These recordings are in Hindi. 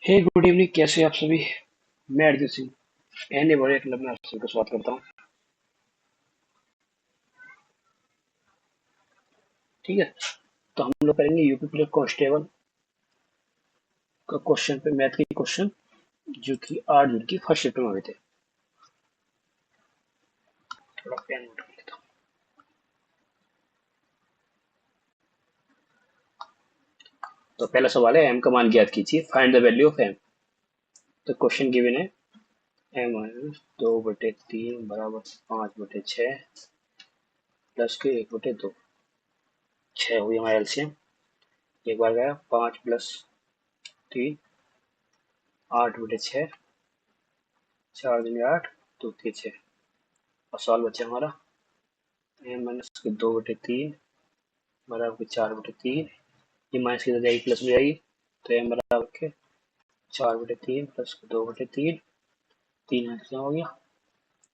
हे गुड इवनिंग, कैसे हैं आप सभी। मैं अरिजीत सिंह एन ए बड़े क्लब में आप सभी का स्वागत करता हूँ। ठीक है, तो हम लोग करेंगे यूपी पुलिस कांस्टेबल का क्वेश्चन पे, मैथ के क्वेश्चन जो कि 8 जून की फर्स्ट शिफ्ट में हुए थे। थोड़ा पेन नोट कर लेता हूँ। तो पहला सवाल है, एम का मान ज्ञात कीजिए, find the value of M. तो क्वेश्चन गिवन है, एम माइनस 2/3 बराबर 5/6 प्लस के 1/2। 6 हुई हमारा एलसीएम। एक बार गया 5 + 3 8/6, 4 दूनी 8, 2 3 6। और सवाल बचा हमारा एम माइनस के 2/3 बराबर के 4/3। ये माइनस की जाएगी प्लस में जाएगी, तो एम बराबर के 4/3 प्लस 2/3। 3 यहाँ से हो गया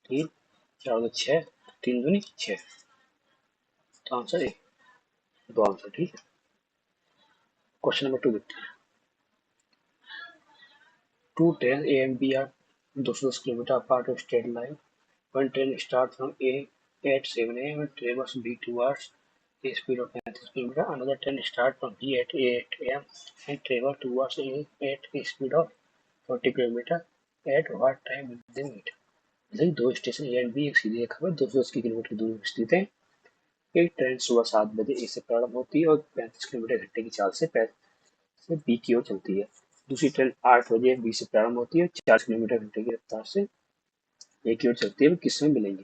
3, 4 2 6, 3 दूनी 6। तो आंसर ए, दो आंसर ठीक है। क्वेश्चन नंबर 2 देखते हैं। Two train A and B are 210 kilometre apart of straight line. One train starts from A at 7 a.m. and travels B towards a speed of 35 km. Another train starts from B at 8 a.m. and travels towards A at a speed of 40 km. At what time will they meet? जैसे दो स्टेशन ए एंड बी एक सीधी रेखा पर 210 किलोमीटर की दूरी पर स्थित है। एक ट्रेन सुबह 7 बजे ए से प्रारंभ होती है और 35 किलोमीटर घंटे की चाल से बी की ओर चलती है। दूसरी ट्रेन 8 बजे बी से प्रारंभ होती है, 40 किलोमीटर घंटे की रफ्तार से ए की ओर चलती है। वो किस समय मिलेंगी?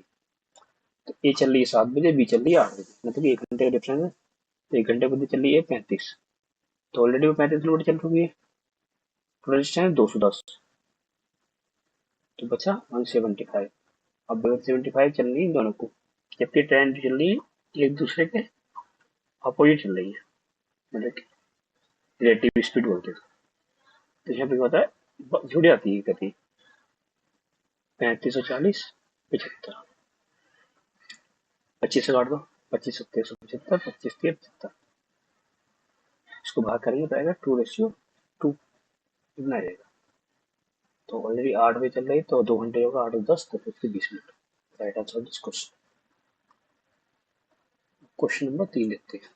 तो ए चल रही है 7 बजे, बी चल रही है 8 बजे, मतलब 1 घंटे का डिफरेंस है। तो 1 घंटे बदले चल रही है 35, तो ऑलरेडी वो 35 किलोमीटर चल चुकी है। टोटल डिस्टेंस है 210, तो बचा 175। अब 175 चल रही है दोनों को, जबकि ट्रेन चल रही है एक दूसरे के अपोजिट चल रही है, मतलब कि रिलेटिव स्पीड बोलते हैं। तो यहाँ पे होता है जुड़ जाती है गति। 35 और 40 75, 25 से काट दो, 25 सत्तर 175, 25 3 75। इसको भाग करेंगे तो आएगा 2:2, इतना रहेगा। तो ऑलरेडी 8 बजे चल रही, तो 2 घंटे होगा, 8 और 10 तो 20 minute. Right answer this question. Question number 3 देखते हैं।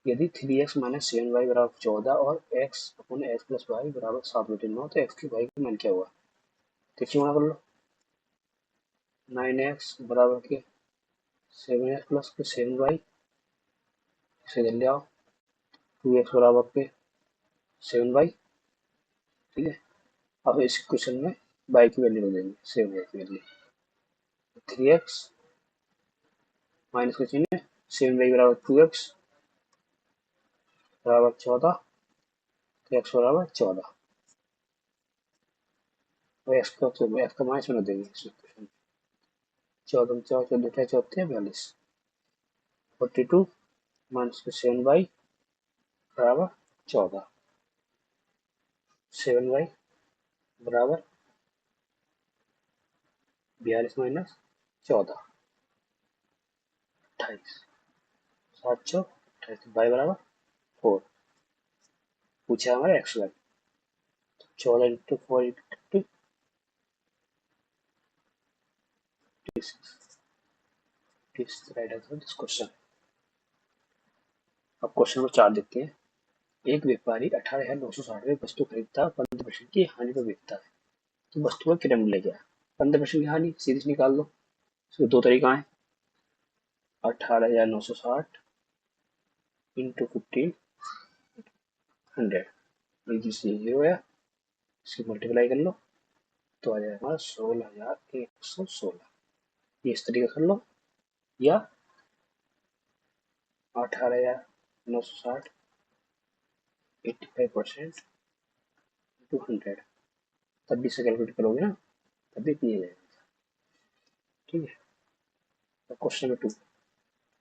यदि 3x माइनस 7y बराबर 14 और x upon x plus Y बराबर 7/9, तो x की y का मान क्या हुआ? देखिए गुणा कर लो। 9x बराबर के 7x प्लस के 7y से इधर ले आओ। 2x बराबर के 7y, ठीक है। अब इस क्वेश्चन में y की वैल्यू दे देंगे, 7y की वैल्यू। 3x माइनस का चिन्ह, 7y बराबर 2x बराबर 14, तो x बराबर 14। और x का माइनस बना देंगे इसमें क्वेश्चन। 14 4 14 14 42, 42 माइनस के 7y बराबर 14। 7y बराबर 42 माइनस 14, 28। 7 चौक 28, y बराबर 4। पूछा हमारा X Y, 14 into 4 into 26, right answer this question. अब क्वेश्चन नंबर 4 देखते हैं। एक व्यापारी 18,960 में वस्तु खरीदता, 15% की हानि पर बेचता है, तो वस्तु का कितना मूल्य क्या है? 15% की हानि सीधे से निकाल लो। इसके दो तरीका है, 18,960 इंटू 1500, जिससे 0 है, इसकी मल्टीप्लाई कर लो तो आ जाएगा हमारा 16,116। ये इस तरीके कर लो, या 18,960 85% इंटू 100, तब भी से कैलकुलेट करोगे ना, तब भी किया जाएगा। ठीक है। Question number 2।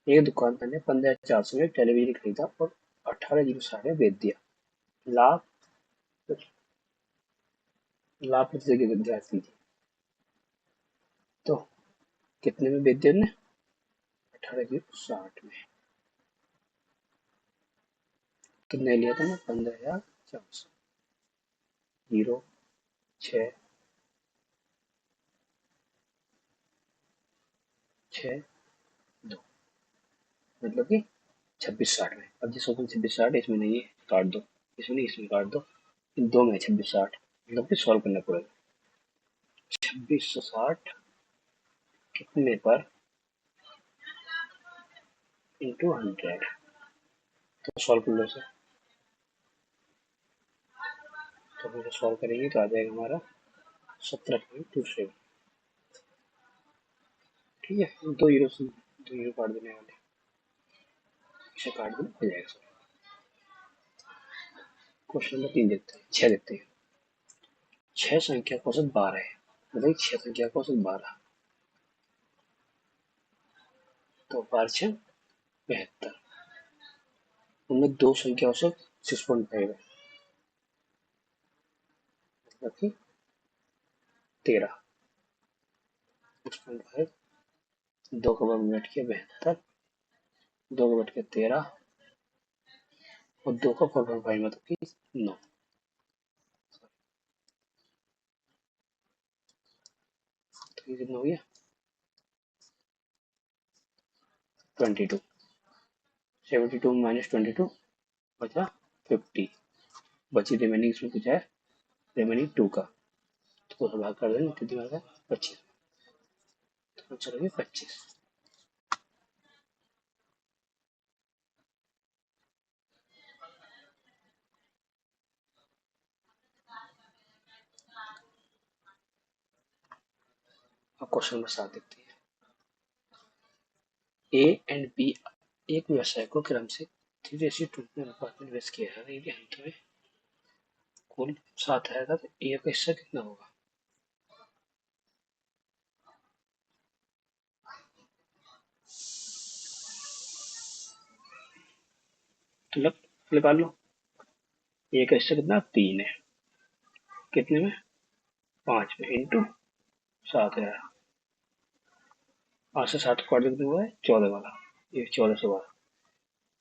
एक दुकानदार ने 15,400 में टेलीविजन खरीदा और 18,060 में बेच दिया। लाभ लाभ प्रति ज्ञात कीजिए। तो कितने में बेच दिया उसने? 18,060 में। कितने लिया था ना? 15,400। 0 6 6 2, मतलब कि 2660 में। अब जिस क्वेश्चन 2660 इसमें नहीं है काट दो, इसमें नहीं इसमें काट दो, इन दो में 2660, मतलब कि सॉल्व करना पड़ेगा। 2660 कितने पर इंटू 100, तो सॉल्व कर लो सर। तो अगर सॉल्व करेंगे तो आ जाएगा हमारा 17.27। ठीक है, दो जीरो काट देने वाले, इसे काट देना हो जाएगा सर। क्वेश्चन नंबर 3 देखते हैं, 6 देखते हैं। 6 संख्या का औसत 12 है, मतलब 6 संख्या का औसत 12, तो 12 72, उनमें दो संख्या औसत 6.5 है, मतलब कि 13, 6.5, 2 का वर्ग मिनट किया 72, 2 का बट के 13 और 2 का 4.5 मतलब कि 9। तो ये कितना हो गया 22, 72 माइनस 22 बचा 50, बची रिमेनिंग इसमें कुछ है, रिमेनिंग 2 का, तो भाग कर देंगे कितनी बार का 25, तो चलोगे 25। अब क्वेश्चन नंबर 7 देखते हैं। ए एंड बी एक व्यवसाय को क्रम से 3:2 में अनुपात में निवेश किया है, यदि अंत में कुल 7 आएगा तो ए का हिस्सा कितना होगा। तो निकाल लो, ए का हिस्सा कितना 3 है, कितने में 5 में इंटू 7 है, 5 से 7 को काट कितने हुआ है 14 वाला, ये 1412,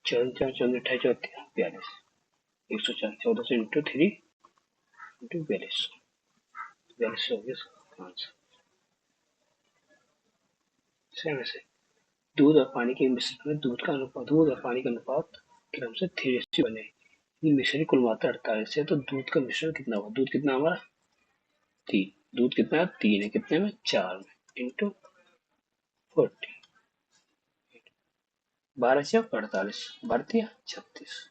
14 14 28 34 42, 104, 14 से इंटू 3 इंटू 42, 42 हो गया आंसर। सेम ऐसे दूध और पानी के मिश्रण में दूध और पानी का अनुपात क्रम से 3:1 बने, मिश्रण की कुल मात्रा 48 है, तो दूध का मिश्रण कितना होगा, दूध कितना हमारा 3, दूध कितना है 3 है, कितने में 4 में इंटू 40, 12 से 48, भारतीय 36,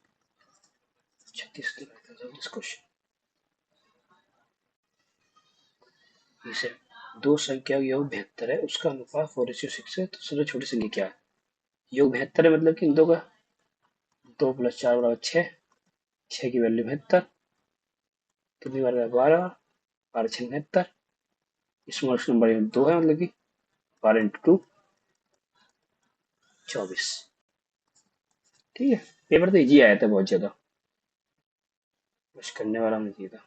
36 के क्वेश्चन। इसे दो संख्या योग 72 है, उसका अनुपात 4:6 है, तो सबसे छोटी संख्या क्या है, योग 72 है मतलब कि इन दो का 2 + 4 = 6, 6 की वैल्यू 72, कितनी बार 12, 12 6 72, स्मॉलेस्ट नंबर 2 है, मतलब कि 12 × 2 24। ठीक है, पेपर तो इजी आया था बहुत ज्यादा, बस करने वाला नहीं चाहिए था।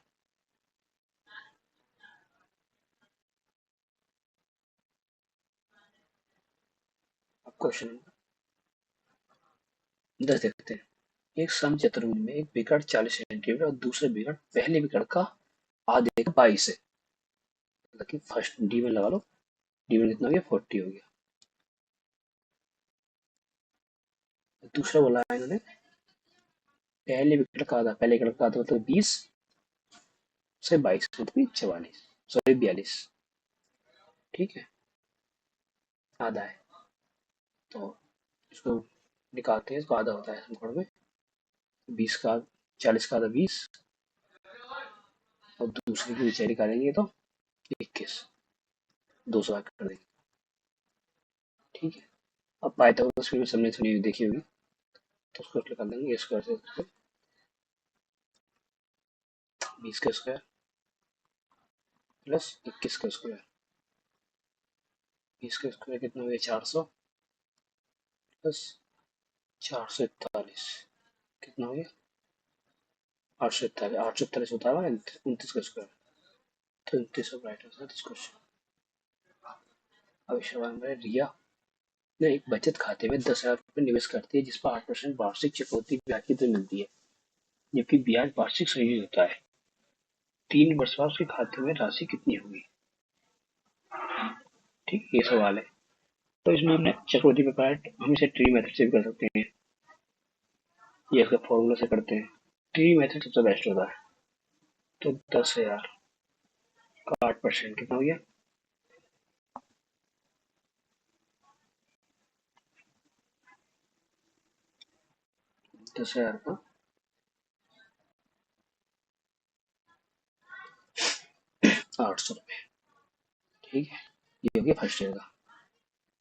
अब क्वेश्चन 10 देखते हैं। एक समचतुर्भुज में एक विकर्ण 40 सेंटीमीटर और दूसरे विकर्ण पहले विकर्ण का आधे का 22 है, मतलब कि फर्स्ट डी में लगा लो, डी में कितना हो गया 40 हो गया, दूसरा बोला है इन्होंने पहले विकर्ण का आधा, पहले विकर्ण का आधा मतलब 20 से 22 मतलब 44, सॉरी 42, ठीक है आधा है, तो इसको निकालते हैं, इसको आधा होता है समकोण में 20 का 40 का आधा 20, और दूसरे की विचार निकालेंगे तो 21, 200 कर देंगे। ठीक है, अब पाइथागोरस की सबने सुनी देखी होगी, तो उसको निकाल देंगे स्क्वायर से 20 का स्क्वायर प्लस 21 का स्क्वायर, 20 का स्क्वायर कितना हो गया 400 प्लस 441, कितना हो गया 841, 841 होता है 29 का स्क्वायर, तो 29 of right answer this question. अब सवाल में रिया ने एक बचत खाते में 10,000 रुपये निवेश करती है, जिस पर 8% वार्षिक चुकौती ब्याज की दर मिलती है, जबकि ब्याज वार्षिक संयोजित होता है, 3 वर्ष बाद उसके खाते में राशि कितनी होगी। ठीक, ये सवाल है। तो इसमें हमने चक्रवृद्धि प्रकार हम इसे ट्री मेथड से भी कर सकते हैं, ये इसका फॉर्मूला से करते हैं। ट्री मेथड सबसे बेस्ट होता है। तो 10,000 का 8% कितना हो गया। 10,000 का 800 रुपये। ठीक है, ये हो गया फर्स्ट ईयर का।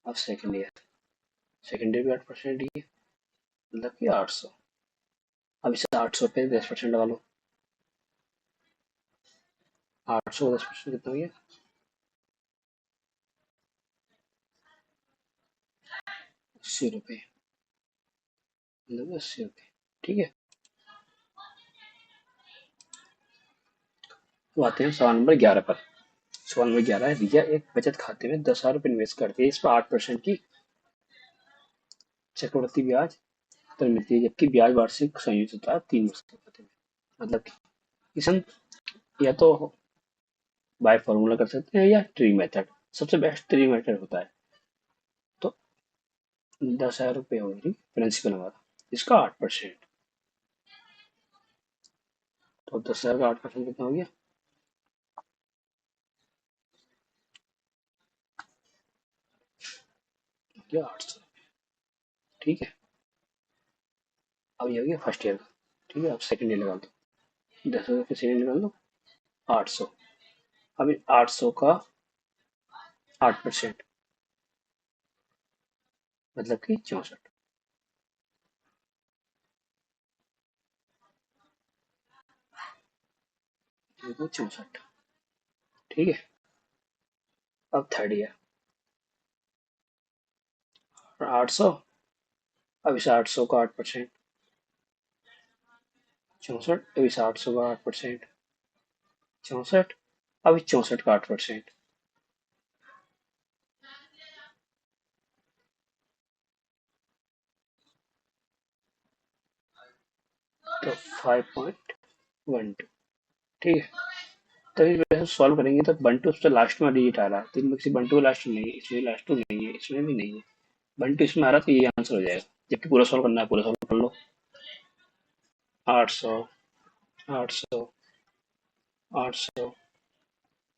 अब सेकेंड ईयर, सेकेंड ईयर भी 8% ही है, मतलब कि 800। अब इसे 800 पे 10% लगा लो। 800 10% कितना हो गया। 80 रुपये, मतलब 80 रुपये। ठीक है, तो आते हैं सवाल नंबर 11 पर। सवाल नंबर 11 है, रिया एक बचत खाते में 10,000 रुपये निवेश करती है, इस पर 8% की चक्रवृद्धि ब्याज पर मिलती है, जबकि ब्याज वार्षिक संयोजित होता है 3 वर्ष के खाते में। मतलब कि इसे हम या तो बाय फॉर्मूला कर सकते हैं या ट्री मेथड, सबसे बेस्ट ट्री मेथड होता है। तो 10,000 रुपये होगी प्रिंसिपल हमारा, इसका 8%। तो 10,000 का 8% कितना हो गया। 800। ठीक है, अब ये हो गया फर्स्ट ईयर का। ठीक है, अब सेकेंड ईयर निकाल दो। 10,000 का सेकेंड निकाल दो 800। अब 800 का 8%, मतलब कि 64। देखो 64। ठीक है, अब थर्ड ईयर 800। अब इस 800 का 8%, 64। अब इस 800 का 8%, 64। अब इस 64 का 8%, तो 5.12। ठीक है, तो इस वजह से सॉल्व करेंगे तो 1 2 उससे लास्ट में डिजिट आ रहा है, तो इनमें से 1 2 लास्ट में नहीं है, इसमें लास्ट 2 नहीं है, इसमें भी नहीं है। 1 2 इसमें आ रहा तो ये आंसर हो जाएगा, जबकि पूरा सॉल्व करना है, पूरा सॉल्व कर लो। 800, 800, 800,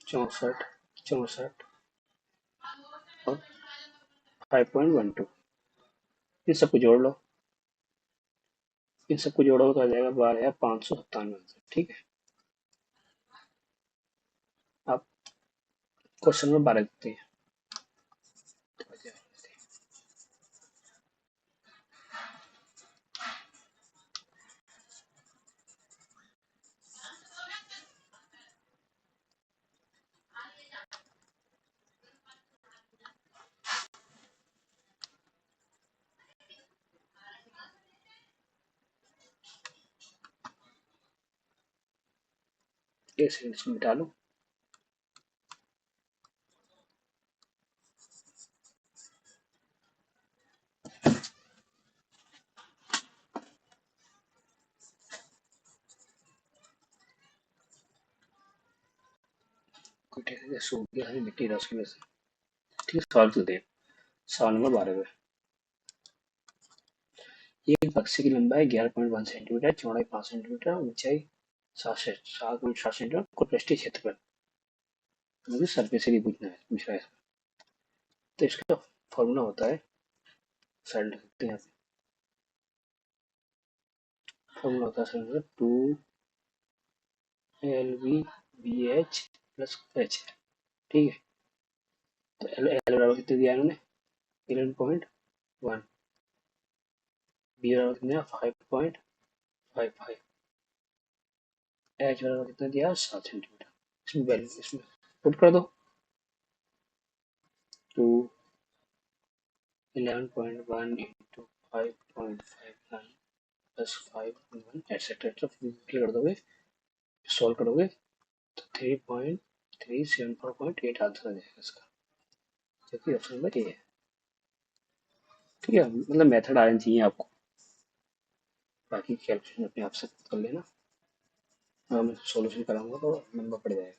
64, 64 और 5.12, इन सबको जोड़ लो। इन सबको जोड़ो तो आ जाएगा 12,597 आंसर। ठीक है, अब क्वेश्चन नंबर 12 देखते हैं। एक सेकंड इसको मिटा लो। सो गया है मिट्टी रस की वजह से। ठीक है, सवाल चलते हैं। सवाल नंबर 12 में, एक पक्षी की लंबाई 11.1 सेंटीमीटर, चौड़ाई 5 सेंटीमीटर, ऊंचाई 7.7 सेंटीमीटर, कुल पृष्ठीय क्षेत्रफल। मुझे सरफेस एरिया पूछ रहा है। तो इसका फॉर्मूला होता है, साइड लिख सकते हैं। फॉर्मूला होता है 2 LV BH+H। ठीक है, तो एल बराबर कितने दिया इन्होंने 11.1, बी बराबर कितने 5.55, एच बराबर कितना दिया 7 सेंटीमीटर। इसमें वैल्यू इसमें पुट कर दो। 2 11.1 इंटू 5.59 प्लस 5.1 एटसेट्रा कर दोगे, सॉल्व करोगे तो 3.374.8 आंसर आ जाएगा इसका, जबकि ऑप्शन नंबर ए है। ठीक है, मतलब मेथड आना चाहिए आपको, बाकी कैलकुलेशन अपने आप से कर लेना। मैं सॉल्यूशन कराऊंगा तो लंबा पड़ जाएगा।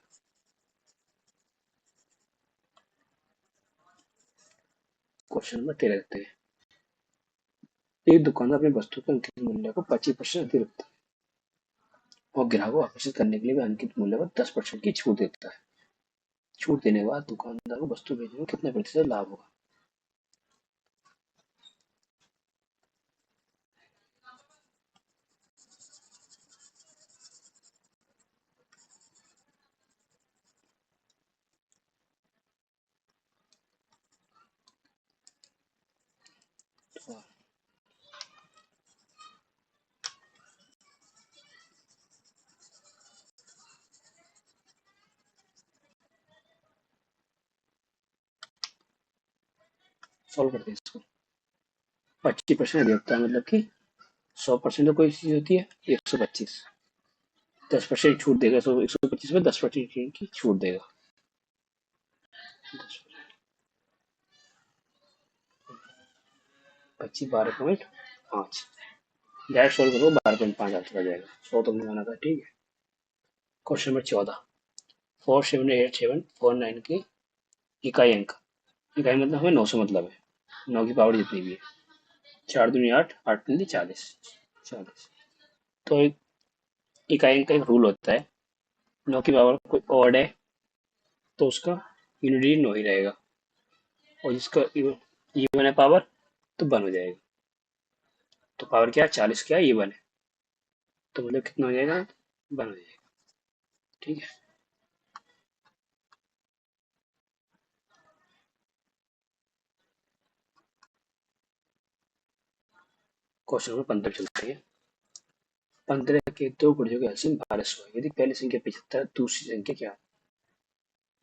क्वेश्चन नंबर 13 देखते हैं। एक दुकानदार अपनी वस्तु के अंकित मूल्य को 25% अधिक रखता है और ग्राहक को आकर्षित करने के लिए भी अंकित मूल्य पर 10% की छूट देता है। छूट देने के बाद दुकानदार को वस्तु बेचने में कितने प्रतिशत लाभ होगा? तो सॉल्व करते हैं इसको। 25% अधिक होता है मतलब कि 100% तो कोई चीज होती है 125, 10% छूट देगा। 125 में 10% की छूट देगा। 25 12.5 डायरेक्ट सॉल्व करो 12.5 आंसर आ जाएगा। 100 तुमने माना था, ठीक है। Question number 14। 478749 के इकाई अंक। इकाई मतलब हमें 9 से मतलब है, 9 की पावर जितनी भी है। 4 दूनी 8, 8 दूनी 40, 40। तो एक इकाई अंक का एक रूल होता है, 9 की पावर कोई ऑड है तो उसका यूनिट 9 ही रहेगा, और जिसका इवन है पावर तो 1 हो जाएगा। तो पावर क्या है, 40 क्या है, इवन है, तो मतलब कितना हो जाएगा, 1 हो जाएगा, ठीक है। क्वेश्चन नंबर 15 चलते हैं। 15 के दो गुणजों का एलसीएम 1200 है। यदि पहली संख्या 75, दूसरी संख्या क्या?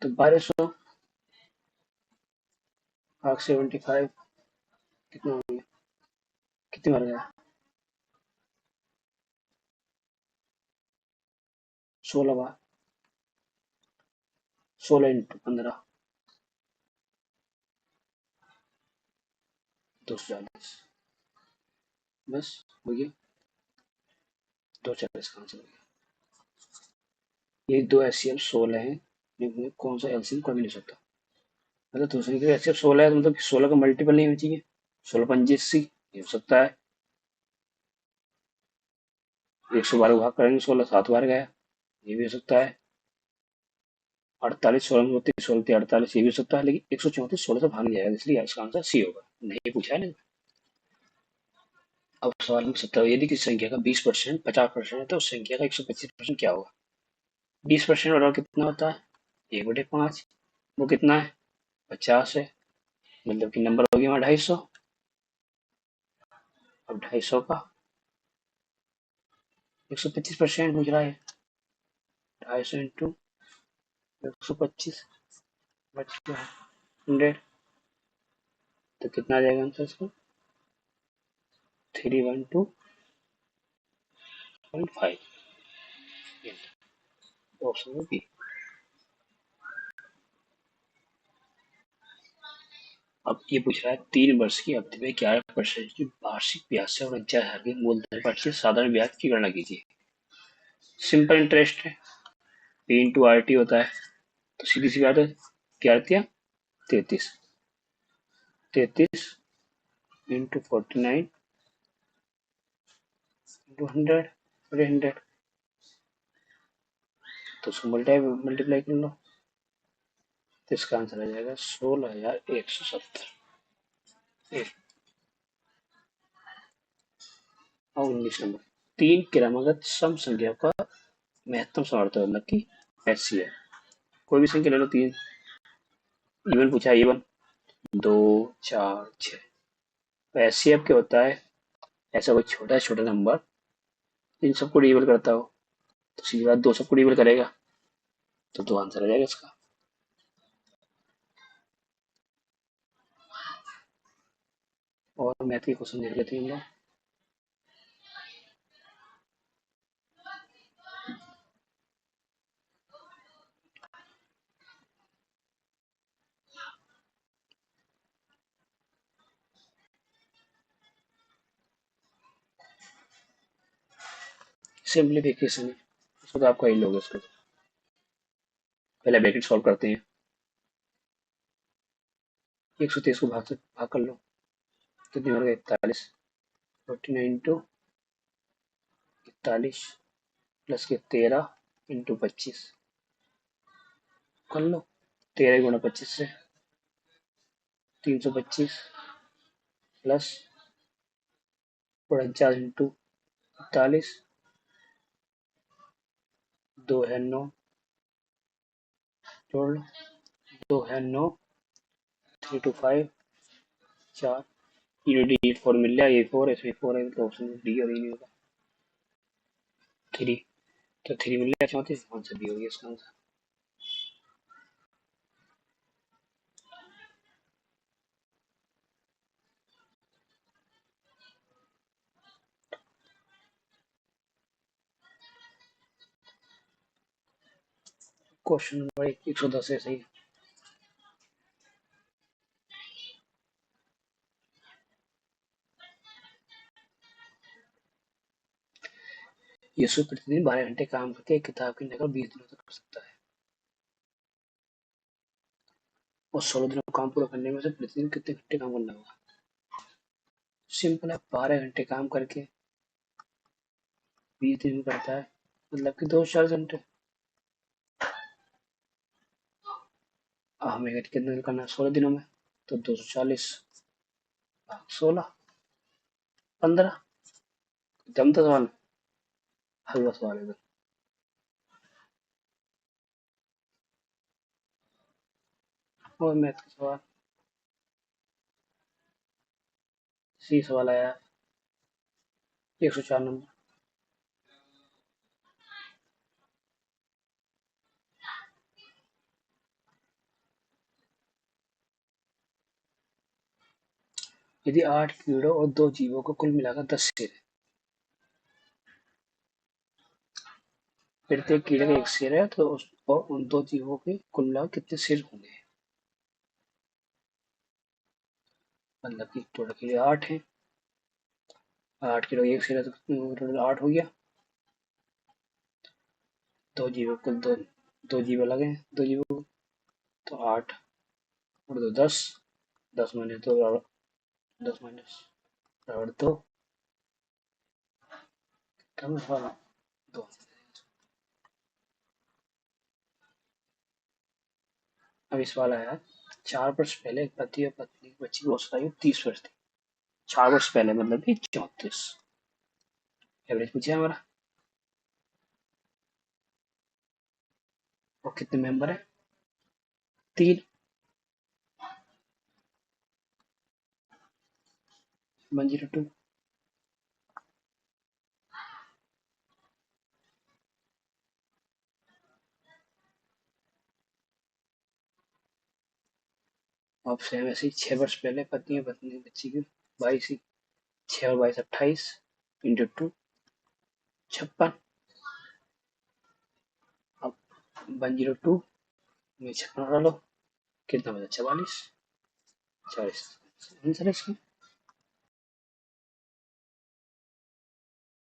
तो 1200 भाग 75 कितना हो गया, कितनी बार गया, 16 बार, 16 इंटू 15, 240, बस हो गया, 240 का आंसर हो गया। ये दो एचसीएफ 16 है, लेकिन कौन सा एलसीएम कभी नहीं सकता। मतलब दूसरी के एचसीएफ 16 है तो मतलब 16 का मल्टीपल नहीं होना चाहिए, 16 पंजे 80 ये हो सकता है। 112 भाग करेंगे 16, 7 बार गया, ये भी हो सकता है। 48 16 में होती है, 16 48 ये भी हो सकता है, लेकिन 134 16 से भाग नहीं जाएगा, इसलिए इसका आंसर सी होगा। नहीं पूछा है ना। अब सवाल नंबर 17। यदि किसी संख्या का 20% 50% है तो उस संख्या का 125% क्या होगा? 20% और कितना होता है 1/5, वो कितना है 50 है, मतलब कि नंबर हो गया हमारा 250। अब 250 का 125% पूछ रहा है, 250 इंटू 125 बट 100, तो कितना आ जाएगा आंसर इसका 312.5, ऑप्शन में बी। अब ये पूछ रहा है 3 वर्ष की अवधि में 11% की वार्षिक ब्याज से और 49,000 की मूलधन पर से साधारण ब्याज की गणना कीजिए। सिंपल इंटरेस्ट है, पी इंटू आर टी होता है, तो सीधी सी बात है, क्या दिया 33, 33 इंटू 49 इंटू 100, तो उसको मल्टीप्लाई कर लो, तो इसका आंसर आ जाएगा 16,170। और 19 नंबर। 3 क्रमागत सम संख्या का महत्तम समर्थक मतलब कि ऐसी है, कोई भी संख्या ले लो, 3 इवन पूछा, इवन 2 4 6, तो ऐसी क्या होता है, ऐसा कोई छोटा छोटा नंबर इन सबको डिवाइड करता हो, तो सीधी बात 2 सबको डिवाइड करेगा, तो 2 आंसर आ जाएगा इसका। और मैथ के क्वेश्चन देख लेते हैं हम लोग। सिंप्लीफिकेशन है, तो आपका ही लोग उसका पहले ब्रैकेट सॉल्व करते हैं। 123 को भाग कर लो, कितनी हो गई 41। 49 इंटू 41 प्लस के 13 इंटू 25 कर लो। 13 गुणा 25 से 325 प्लस 49 इंटू 41, 2 है 9, जोड़ लो, 2 है 9, 3 to 5 4, यूनिट 4 मिल गया, ये 4 इसमें 4 है तो ऑप्शन डी और ई नहीं होगा। 3 तो 3 मिल गया 34, आंसर डी हो गया इसका आंसर। क्वेश्चन नंबर 110 है सही। यीशु प्रतिदिन 12 घंटे काम करके एक किताब की नकल 20 दिनों तक कर सकता है और 16 दिनों को काम पूरा करने में से प्रतिदिन कितने घंटे काम करना होगा। सिंपल है, 12 घंटे काम करके 20 दिन में करता है, मतलब कि 240 घंटे। हमें कितने दिन करना है 16 दिनों में, तो 240 16 15। जमता सवाल, हलवा सवाल है। और मैथ का सवाल, सी सवाल आया 104 नंबर। यदि 8 कीड़ों और 2 जीवों को कुल मिलाकर 10 सिर है, प्रत्येक कीड़े का एक सिर है, तो और उन 2 जीवों के कुल मिलाकर कितने सिर होंगे। मतलब कि टोटल कीड़े 8 हैं, 8 कीड़ों का एक सिर है तो टोटल 8 हो गया। 2 जीवों कुल दो जीव अलग हैं, 2 जीवों तो 8 और 2 10, 10 माइनस 2 10 माइनस 2 कम सवाल 2। अब इस सवाल आया 4 वर्ष पहले एक पति और पत्नी की बच्ची की औसत आयु 30 वर्ष थी। 4 वर्ष पहले मतलब कि 34। एवरेज पूछा हमारा, और कितने मेंबर है 3। 102। अब सेम ऐसे ही 6 वर्ष पहले पत्नी और पत्नी की बच्ची की 22 ही, 6 और 22 28 इंटू 2 56। अब 102 में 56 डालो, कितना बचा 44। 40 आंसर है इसका।